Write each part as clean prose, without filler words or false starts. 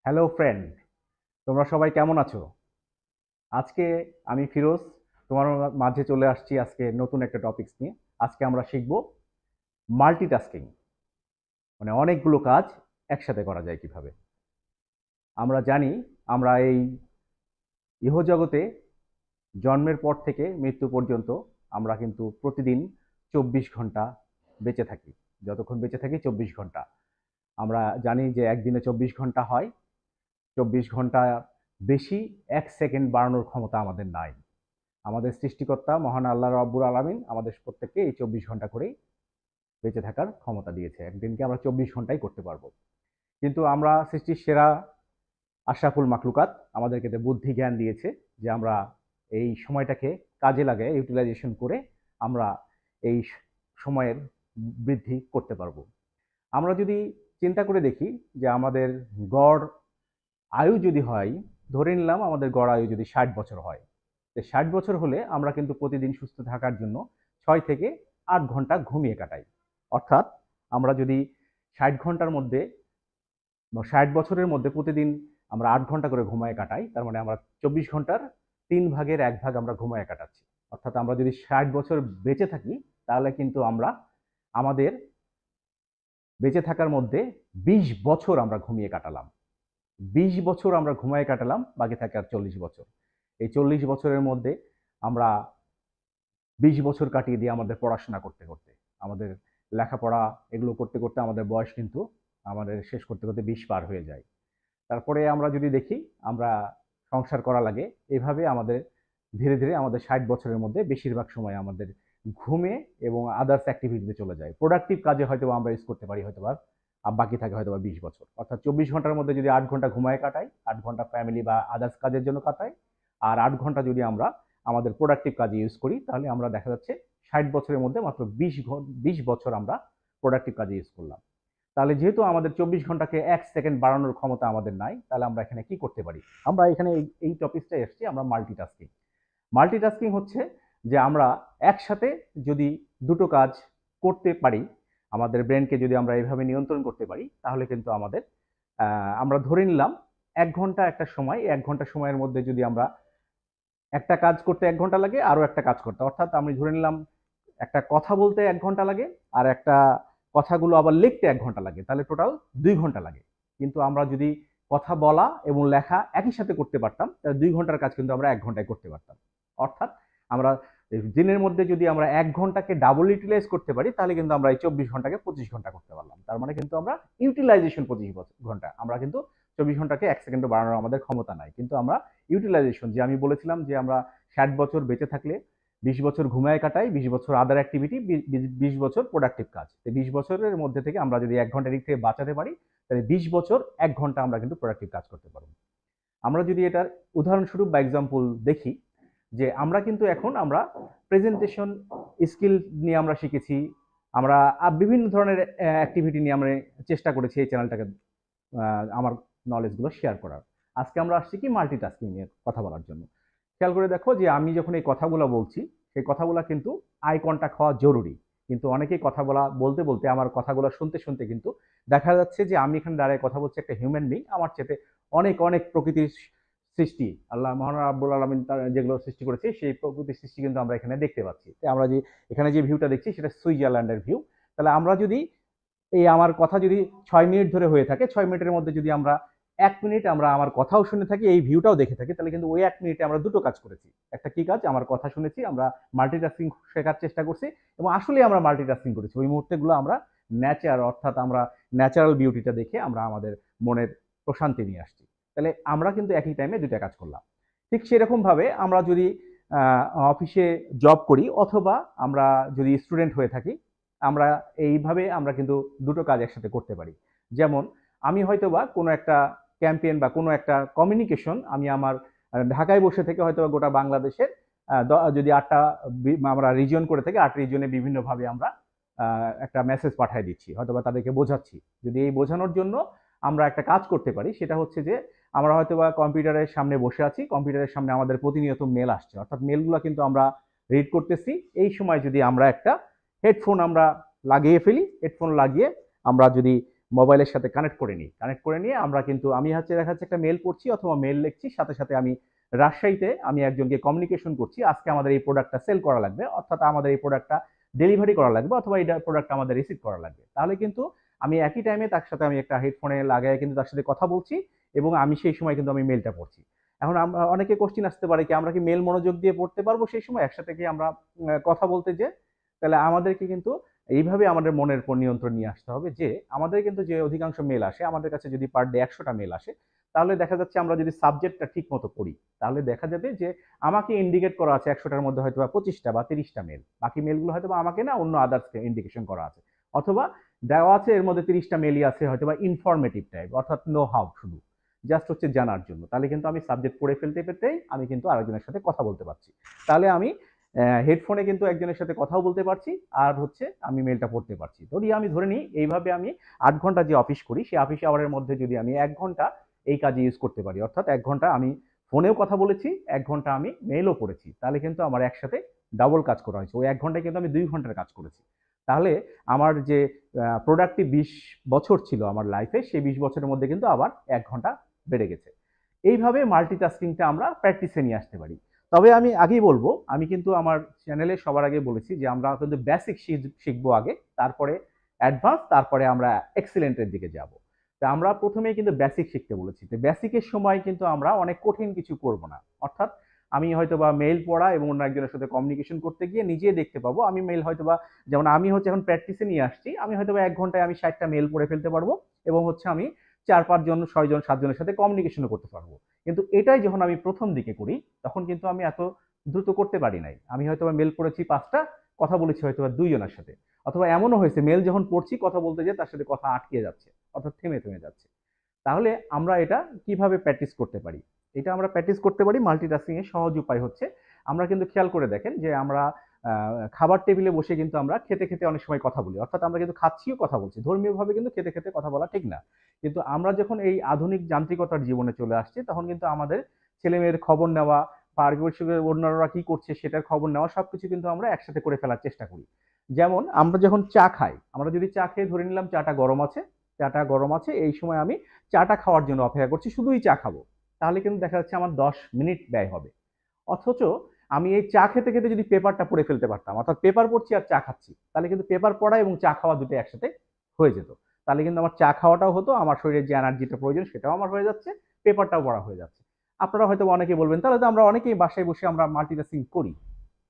Hello friend, তোমরা সবাই কেমন আছো? আজকে আমি ফিরোজ তোমার মাঝে চলে আসছি আজকে নতুন একটা টপিকস নিয়ে। আজকে আমরা শিখব মাল্টিটাস্কিং, মানে অনেকগুলো কাজ একসাথে করা যায় কিভাবে। আমরা জানি আমরা এই ইহজগতে জন্মের পর থেকে মৃত্যু পর্যন্ত আমরা কিন্তু প্রতিদিন 24 ঘন্টা বেঁচে থাকি। যতক্ষণ বেঁচে থাকি 24 ঘন্টা। আমরা জানি যে একদিনে 24 ঘন্টা হয়। 24 ঘন্টা বেশি 1 সেকেন্ড বাড়ানোর ক্ষমতা আমাদের নাই। আমাদের সৃষ্টিকর্তা মহান আল্লাহ রব্বুল আলামিন আমাদের প্রত্যেককে এই 24 ঘন্টা করেই বেঁচে থাকার ক্ষমতা দিয়েছে। একদিনকে আমরা 24 ঘন্টাই করতে পারবো। কিন্তু আমরা সৃষ্টির সেরা আশরাফুল মাখলুকাত, আমাদেরকে বুদ্ধি জ্ঞান দিয়েছে যে আমরা এই সময়টাকে কাজে লাগায় ইউটিলাইজেশন করে আমরা এই সময়ের বৃদ্ধি করতে পারবো। আমরা যদি চিন্তা করে দেখি যে আমাদের গড় আয়ু যদি হয়, ধরে নিলাম আমাদের গড় আয়ু যদি 60 বছর হয়, 60 বছর হলে আমরা কিন্তু প্রতিদিন সুস্থ থাকার জন্য 6 থেকে 8 ঘন্টা ঘুমিয়ে কাটাই। অর্থাৎ আমরা যদি 60 ঘন্টার মধ্যে 60 বছরের মধ্যে প্রতিদিন আমরা 8 ঘন্টা করে ঘুমায় কাটাই, তার মানে আমরা 24 ঘন্টার 3 ভাগের 1 ভাগ আমরা ঘুমায় কাটাচ্ছি। অর্থাৎ আমরা যদি 60 বছর বেঁচে থাকি, তাহলে কিন্তু আমরা আমাদের বেঁচে থাকার মধ্যে 20 বছর আমরা ঘুমিয়ে কাটালাম। 20 বছর আমরা ঘুমায় কাটালাম, বাকি থাকে আর 40 বছর। এই 40 বছরের মধ্যে আমরা 20 বছর কাটিয়ে দিয়ে আমাদের পড়াশোনা করতে করতে, আমাদের লেখাপড়া এগুলো করতে করতে আমাদের বয়স কিন্তু আমাদের শেষ করতে করতে 20 পার হয়ে যায়। তারপরে আমরা যদি দেখি আমরা সংসার করা লাগে, এভাবে আমাদের ধীরে ধীরে আমাদের 60 বছরের মধ্যে বেশিরভাগ সময় আমাদের ঘুমে এবং আদার্স অ্যাক্টিভিটিতে চলে যায়। প্রোডাক্টিভ কাজে হয়তো আমরা ইউজ করতে পারি হয়তো বা, আর বাকি থাকে হয়তো বা 20 বছর। অর্থাৎ 24 ঘন্টার মধ্যে যদি 8 ঘন্টা ঘুমায় কাটাই, 8 ঘন্টা ফ্যামিলি বা আদার্স কাজের জন্য কাটাই, আর 8 ঘন্টা যদি আমরা আমাদের প্রোডাক্টিভ কাজে ইউজ করি, তাহলে আমরা দেখা যাচ্ছে 60 বছরের মধ্যে মাত্র 20 বছর আমরা প্রোডাক্টিভ কাজে ইউজ করলাম। তাহলে যেহেতু আমাদের 24 ঘন্টাকে 1 সেকেন্ড বাড়ানোর ক্ষমতা আমাদের নাই, তাহলে আমরা এখানে কি করতে পারি? আমরা এখানে এই টপিকটাই এসছি, আমরা মাল্টিটাস্কিং। মাল্টিটাস্কিং হচ্ছে যে আমরা একসাথে যদি দুটো কাজ করতে পারি, আমাদের ব্রেনকে যদি আমরা এইভাবে নিয়ন্ত্রণ করতে পারি, তাহলে কিন্তু আমাদের আমরা ধরে নিলাম 1 ঘন্টা একটা সময়, 1 ঘন্টা সময়ের মধ্যে যদি আমরা একটা কাজ করতে 1 ঘন্টা লাগে, আরো একটা কাজ করতে, অর্থাৎ আমি ধরে নিলাম একটা কথা বলতে 1 ঘন্টা লাগে, আর একটা কথাগুলো আবার লিখতে 1 ঘন্টা লাগে, তাহলে টোটাল 2 ঘন্টা লাগে। কিন্তু আমরা যদি কথা বলা এবং লেখা একই সাথে করতে পারতাম, তাহলে 2 ঘন্টার কাজ কিন্তু আমরা 1 ঘন্টায় করতে পারতাম। অর্থাৎ আমরা দিনের মধ্যে যদি আমরা 1 ঘন্টাকে ডাবল ইউটিলাইজ করতে পারি, তাহলে কিন্তু আমরা এই 24 ঘন্টাকে 25 ঘন্টা করতে পারলাম। তার মানে কিন্তু আমরা ইউটিলাইজেশন 25 ঘন্টা, আমরা কিন্তু 24 ঘন্টাকে 1 সেকেন্ডও বাড়ানোর আমাদের ক্ষমতা নাই, কিন্তু আমরা ইউটিলাইজেশন, যে আমি বলেছিলাম যে আমরা 60 বছর বেঁচে থাকলে 20 বছর ঘুমায় কাটাই, 20 বছর আদার অ্যাক্টিভিটি, 20 বছর প্রোডাক্টিভ কাজ। 20 বছরের মধ্যে থেকে আমরা যদি 1 ঘন্টা দিক থেকে বাঁচাতে পারি, তাহলে 20 বছর 1 ঘন্টা আমরা কিন্তু প্রোডাক্টিভ কাজ করতে পারবো। আমরা যদি এটার উদাহরণস্বরূপ বা এক্সাম্পল দেখি, যে আমরা কিন্তু এখন আমরা প্রেজেন্টেশন স্কিল নিয়ে আমরা শিখেছি, আমরা বিভিন্ন ধরনের অ্যাক্টিভিটি নিয়ে আমরা চেষ্টা করেছি এই চ্যানেলটাকে আমার নলেজগুলো শেয়ার করার। আজকে আমরা আসছি কি মাল্টিটাস্কিং নিয়ে কথা বলার জন্য। খেয়াল করে দেখো যে আমি যখন এই কথাগুলো বলছি, সেই কথাগুলো কিন্তু আই কন্টাক্ট হওয়া জরুরি। কিন্তু অনেকেই কথা বলতে বলতে আমার কথাগুলো শুনতে শুনতে কিন্তু দেখা যাচ্ছে যে আমি এখানে দাঁড়িয়ে কথা বলছি একটা হিউম্যান বিং, আমার চেয়ে অনেক অনেক প্রকৃতির সৃষ্টি আল্লাহ মহান রাব্বুল আলামিন যেগুলো সৃষ্টি করেছে, সেই প্রকৃতির সৃষ্টি কিন্তু আমরা এখানে দেখতে পাচ্ছি। আমরা যে এখানে যে ভিউটা দেখছি সেটা সুইজারল্যান্ডের ভিউ। তাহলে আমরা যদি এই আমার কথা যদি 6 মিনিট ধরে হয়ে থাকে, 6 মিনিটের মধ্যে যদি আমরা 1 মিনিট আমরা আমার কথাও শুনে থাকি, এই ভিউটাও দেখে থাকি, তাহলে কিন্তু ওই 1 মিনিটে আমরা দুটো কাজ করেছি। একটা কি কাজ? আমার কথা শুনেছি, আমরা মাল্টিটাস্কিং শেখার চেষ্টা করছি, এবং আসলে আমরা মাল্টিটাস্কিং করেছি। ওই মুহূর্তগুলো আমরা নেচার, অর্থাৎ আমরা ন্যাচারাল বিউটিটা দেখে আমরা আমাদের মনের প্রশান্তি নিয়ে আসছি। তাহলে আমরা কিন্তু একই টাইমে দুটা কাজ করলাম। ঠিক সেরকম ভাবে আমরা যদি অফিসে জব করি, অথবা আমরা যদি স্টুডেন্ট হয়ে থাকি, আমরা এইভাবে আমরা কিন্তু দুটো কাজ একসাথে করতে পারি। যেমন আমি হয়তোবা কোনো একটা ক্যাম্পেইন বা কোনো একটা কমিউনিকেশন আমি আমার ঢাকায় বসে থেকে হয়তো গোটা বাংলাদেশের যদি 8টা আমরা রিজন করে থাকি, 8 রিজনে বিভিন্নভাবে আমরা একটা মেসেজ পাঠিয়ে দিচ্ছি, হয়তোবা তাদেরকে বোঝাচ্ছি। যদি এই বোঝানোর জন্য আমরা একটা কাজ করতে পারি, সেটা হচ্ছে যে আমরা হয়তোবা কম্পিউটারের সামনে বসে আছি, কম্পিউটারের সামনে আমাদের প্রতিনিয়ত মেল আসছে, অর্থাৎ মেলগুলো কিন্তু আমরা রিড করতেছি। এই সময় যদি আমরা একটা হেডফোন আমরা লাগিয়ে ফেলি, হেডফোন লাগিয়ে আমরা যদি মোবাইলের সাথে কানেক্ট করে নিই। কানেক্ট করে নিয়ে আমরা কিন্তু আমি হচ্ছে দেখা যাচ্ছে একটা মেল পড়ছি অথবা মেল লিখছি, সাথে সাথে আমি রাজশাহীতে আমি একজনকে কমিউনিকেশন করছি, আজকে আমাদের এই প্রোডাক্টটা সেল করা লাগবে, অর্থাৎ আমাদের এই প্রোডাক্টটা ডেলিভারি করা লাগবে অথবা এই প্রোডাক্টটা আমাদের রিসিভ করা লাগবে। তাহলে কিন্তু আমি একই টাইমে তার সাথে আমি একটা হেডফোনে লাগাই কিন্তু তার সাথে কথা বলছি এবং আমি সেই সময় কিন্তু আমি মেলটা পড়ছি। এখন আমরা অনেকে কোশ্চিন আসতে পারে কি আমরা কি মেল মনোযোগ দিয়ে পড়তে পারবো সেই সময় একসাথে কি আমরা কথা বলতে যে? তাহলে আমাদেরকে কিন্তু এইভাবে আমাদের মনের উপর নিয়ন্ত্রণ নিয়ে আসতে হবে যে আমাদের কিন্তু যে অধিকাংশ মেল আসে আমাদের কাছে যদি পার ডে 100টা মেল আসে, তাহলে দেখা যাচ্ছে আমরা যদি সাবজেক্টটা ঠিক মতো পড়ি তাহলে দেখা যাবে যে আমাকে ইন্ডিকেট করা আছে 100টার মধ্যে হয়তো বা 25টা বা 30টা মেল, বাকি মেলগুলো হয়তো বা আমাকে না অন্য আদার্সকে ইন্ডিকেশন করা আছে, অথবা দেওয়া আছে এর মধ্যে 30টা মেলই আছে হয়তো বা ইনফরমেটিভ টাইপ অর্থাৎ নো হাউ, শুধু জাস্ট হচ্ছে জানার জন্য। তাহলে কিন্তু আমি সাবজেক্ট পড়ে ফেলতে পেতেই আমি কিন্তু আরেকজনের সাথে কথা বলতে পারছি। তাহলে আমি হেডফোনে কিন্তু একজনের সাথে কথাও বলতে পারছি আর হচ্ছে আমি মেলটা পড়তে পারছি। যদি আমি ধরে নিই এইভাবে আমি 8 ঘন্টা যে অফিস করি সেই অফিস আওয়ারের মধ্যে যদি আমি 1 ঘন্টা এই কাজে ইউজ করতে পারি, অর্থাৎ 1 ঘন্টা আমি ফোনেও কথা বলেছি, 1 ঘন্টা আমি মেলও পড়েছি, তাহলে কিন্তু আমার একসাথে ডাবল কাজ করা হয়েছে। ওই 1 ঘন্টায় কিন্তু আমি 2 ঘন্টার কাজ করেছি। তাহলে আমার যে প্রোডাক্টিভ 20 বছর ছিল আমার লাইফে, সেই 20 বছরের মধ্যে কিন্তু আবার 1 ঘন্টা বেড়ে গেছে। এইভাবে মাল্টিটাস্কিংটা আমরা প্র্যাকটিসে নিয়ে আসতে পারি। তবে আমি আগেই বলবো, আমি কিন্তু আমার চ্যানেলে সবার আগে বলেছি যে আমরা কিন্তু বেসিক শিখবো আগে, তারপরে অ্যাডভান্স, তারপরে আমরা এক্সিলেন্টের দিকে যাব। তো আমরা প্রথমেই কিন্তু বেসিক শিখতে বলেছি। তো বেসিকের সময় কিন্তু আমরা অনেক কঠিন কিছু করব না, অর্থাৎ আমি হয়তো বা মেইল পড়া এবং অন্য একজনের সাথে কমিউনিকেশন করতে গিয়ে নিজে দেখতে পাবো আমি মেইল হয়তো বা, যেমন আমি হচ্ছে এখন প্র্যাকটিসে নিয়ে আসছি, আমি হয়তো বা 1 ঘন্টায় আমি 60টা মেইল পড়ে ফেলতে পারবো এবং হচ্ছে আমি 4-5 জন 6 জন 7 জনের সাথে কমিউনিকেশনও করতে পারবো। কিন্তু এটাই যখন আমি প্রথম দিকে করি তখন কিন্তু আমি এত দ্রুত করতে পারি নাই। আমি হয়তো বা মেল পড়েছি 5টা, কথা বলেছি হয়তো বা 2 জনের সাথে, অথবা এমনও হয়েছে মেল যখন পড়ছি কথা বলতে যেয়ে তার সাথে কথা আটকে যাচ্ছে অর্থাৎ থেমে থেমে যাচ্ছে। তাহলে আমরা এটা কিভাবে প্র্যাকটিস করতে পারি? এটা আমরা প্র্যাকটিস করতে পারি মাল্টিটাস্কিং এর সহজ উপায় হচ্ছে আমরা কিন্তু খেয়াল করে দেখেন যে আমরা খাবার টেবিলে বসে কিন্তু আমরা খেতে খেতে অনেক সময় কথা বলি, অর্থাৎ আমরা কিন্তু খাচ্ছিও কথা বলছি, ধর্মীয়ভাবে কিন্তু খেতে খেতে কথা বলা ঠিক না। কিন্তু আমরা যখন এই আধুনিক যান্ত্রিকতার জীবনে চলে আসছি তখন কিন্তু আমাদের ছেলেমেয়ের খবর নেওয়া, পারিপার্শ্বিকের অন্যরা কি করছে সেটার খবর নেওয়া, সবকিছু কিন্তু আমরা একসাথে করে ফেলার চেষ্টা করি। যেমন আমরা যখন চা খাই, আমরা যদি চা খেয়ে ধরে নিলাম চাটা গরম আছে, চাটা গরম আছে এই সময় আমি চাটা খাওয়ার জন্য অপেক্ষা করছি, শুধুই চা খাবো, তাহলে কিন্তু দেখা যাচ্ছে আমার 10 মিনিট ব্যয় হবে। অথচ আমি এই চা খেতে খেতে যদি পেপারটা পড়ে ফেলতে পারতাম, অর্থাৎ পেপার পড়ছি আর চা খাচ্ছি, তাহলে কিন্তু পেপার পড়া এবং চা খাওয়া দুটো একসাথে হয়ে যেত। তাহলে কিন্তু আমার চা খাওয়াটাও হতো, আমার শরীরে যে এনার্জিটা প্রয়োজন সেটাও আমার হয়ে যাচ্ছে, পেপারটাও পড়া হয়ে যাচ্ছে। আপনারা হয়তো অনেকেই বলবেন তাহলে তো আমরা অনেকেই বাসায় বসে আমরা মাল্টিটাস্কিং করি।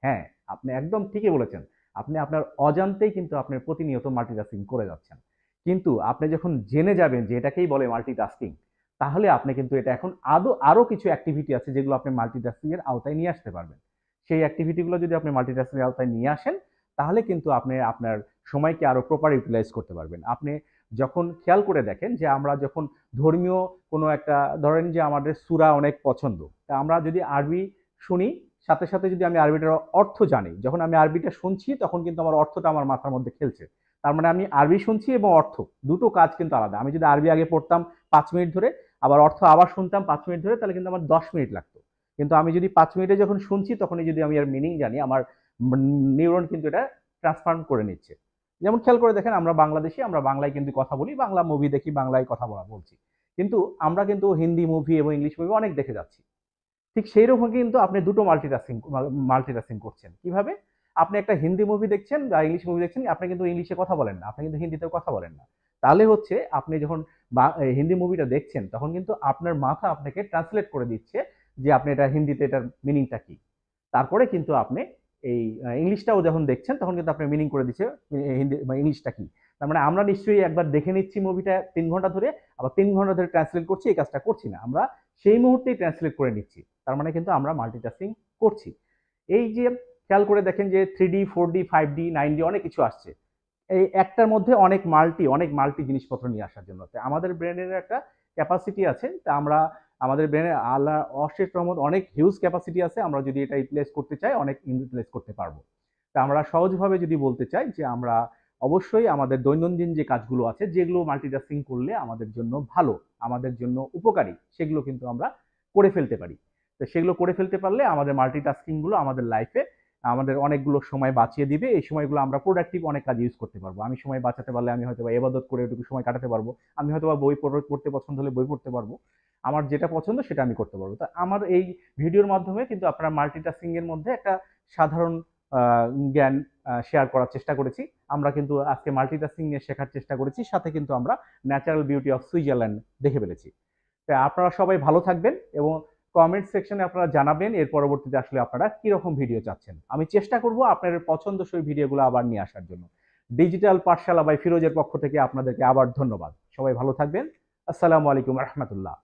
হ্যাঁ, আপনি একদম ঠিকই বলেছেন। আপনি আপনার অজান্তেই কিন্তু আপনি প্রতিনিয়ত মাল্টিটাস্কিং করে যাচ্ছেন। কিন্তু আপনি যখন জেনে যাবেন যে এটাকেই বলে মাল্টিটাস্কিং, তাহলে আপনি কিন্তু এটা এখন আরো কিছু অ্যাক্টিভিটি আছে যেগুলো আপনি মাল্টিটাস্কিং এর আওতায় নিয়ে আসতে পারবেন। সেই অ্যাক্টিভিটিগুলো যদি আপনি মাল্টিটাস্কিং এর আওতায় নিয়ে আসেন, তাহলে কিন্তু আপনি আপনার সময়কে আরো প্রপার ইউটিলাইজ করতে পারবেন। আপনি যখন খেয়াল করে দেখেন যে আমরা যখন ধর্মীয় কোনো একটা, ধরেন যে আমাদের সূরা অনেক পছন্দ। তা আমরা যদি আরবি শুনি, সাথে সাথে যদি আমি আরবিটার অর্থ জানি, যখন আমি আরবিটা শুনছি তখন কিন্তু আমার অর্থটা আমার মাথার মধ্যে খেলছে। তার মানে আমি আরবি শুনছি এবং অর্থ দুটো কাজ কিন্তু আলাদা। আমি যদি আরবি আগে পড়তাম 5 মিনিট ধরে, আবার অর্থ আবার শুনতাম 5 মিনিট ধরে, তাহলে কিন্তু আমার 10 মিনিট লাগতো। কিন্তু আমি যদি 5 মিনিটে যখন শুনছি তখনই যদি আমি এর মিনিং জানি, আমার নিউরন কিন্তু এটা ট্রান্সফর্ম করে নিচ্ছে। যেমন খেয়াল করে দেখেন আমরা বাংলাদেশি, আমরা বাংলায় কিন্তু কথা বলি, বাংলা মুভি দেখি, বাংলায় কথা বলছি, কিন্তু আমরা কিন্তু হিন্দি মুভি এবং ইংলিশ মুভি অনেক দেখে যাচ্ছি। ঠিক সেই রকম কিন্তু আপনি দুটো মাল্টিটাস্কিং করছেন। কিভাবে? আপনি একটা হিন্দি মুভি দেখছেন বা ইংলিশ মুভি দেখছেন, আপনি কিন্তু ইংলিশে কথা বলেন না, আপনি কিন্তু হিন্দিতেও কথা বলেন না। তাহলে হচ্ছে আপনি যখন হিন্দি মুভিটা দেখছেন তখন কিন্তু আপনার মাথা আপনাকে ট্রান্সলেট করে দিচ্ছে যে আপনি এটা হিন্দিতে এটার মিনিংটা কি। তারপরে কিন্তু আপনি এই ইংলিশটাও যখন দেখছেন তখন কিন্তু আপনার মিনিং করে দিচ্ছে হিন্দি বা ইংলিশটা কি। তার মানে আমরা নিশ্চয়ই একবার দেখে নিচ্ছি মুভিটা 3 ঘন্টা ধরে, আবার 3 ঘন্টা ধরে ট্রান্সলেট করছি, এই কাজটা করছি না, আমরা সেই মুহূর্তেই ট্রান্সলেট করে নিচ্ছি। তার মানে কিন্তু আমরা মাল্টিটাস্কিং করছি। এই যে খেয়াল করে দেখেন যে 3D 4D 5D 9D অনেক কিছু আসছে, এই একটার মধ্যে অনেক মাল্টি জিনিসপত্র নিয়ে আসার জন্য। তো আমাদের ব্রেনের একটা ক্যাপাসিটি আছে, তা আমরা আমাদের ব্রেনে আল্লাহ অশেষ রহমত অনেক হিউজ ক্যাপাসিটি আছে, আমরা যদি এটা ইউটিলাইজ করতে চাই অনেক ইউটিলাইজ করতে পারবো। তা আমরা সহজভাবে যদি বলতে চাই যে আমরা অবশ্যই আমাদের দৈনন্দিন যে কাজগুলো আছে যেগুলো মাল্টিটাস্কিং করলে আমাদের জন্য ভালো, আমাদের জন্য উপকারী, সেগুলো কিন্তু আমরা করে ফেলতে পারি। তো সেগুলো করে ফেলতে পারলে আমাদের মাল্টিটাস্কিং গুলো আমাদের লাইফে আমাদের অনেকগুলো সময় বাঁচিয়ে দিবে। এই সময়গুলো আমরা প্রোডাক্টিভ অনেক কাজে ইউজ করতে পারবো। আমি সময় বাঁচাতে পারলে আমি হয়তো বা ইবাদত করে ওইটুকু সময় কাটাতে পারবো। আমি হয়তো বা বই পড়তে পছন্দ হলে বই পড়তে পারবো। আমার যেটা পছন্দ সেটা আমি করতে পারবো। তো আমার এই ভিডিওর মাধ্যমে কিন্তু আপনারা মাল্টিটাস্কিং এর মধ্যে একটা সাধারণ জ্ঞান শেয়ার করার চেষ্টা করেছি। আমরা কিন্তু আজকে মাল্টিটাস্কিং নিয়ে শেখার চেষ্টা করেছি, সাথে কিন্তু আমরা ন্যাচারাল বিউটি অফ সুইজারল্যান্ড দেখে ফেলেছি। তো আপনারা সবাই ভালো থাকবেন এবং কমেন্ট সেকশনে আপনারা জানাবেন এর পরবর্তীতে আসলে আপনারা কিরকম ভিডিও চাচ্ছেন। আমি চেষ্টা করব আপনাদের পছন্দসই ভিডিওগুলো আবার নিয়ে আসার জন্য। ডিজিটাল পাঠশালা বাই ফিরোজের পক্ষ থেকে আপনাদেরকে আবার ধন্যবাদ। সবাই ভালো থাকবেন। আসসালামু আলাইকুম রহমতুল্লাহ।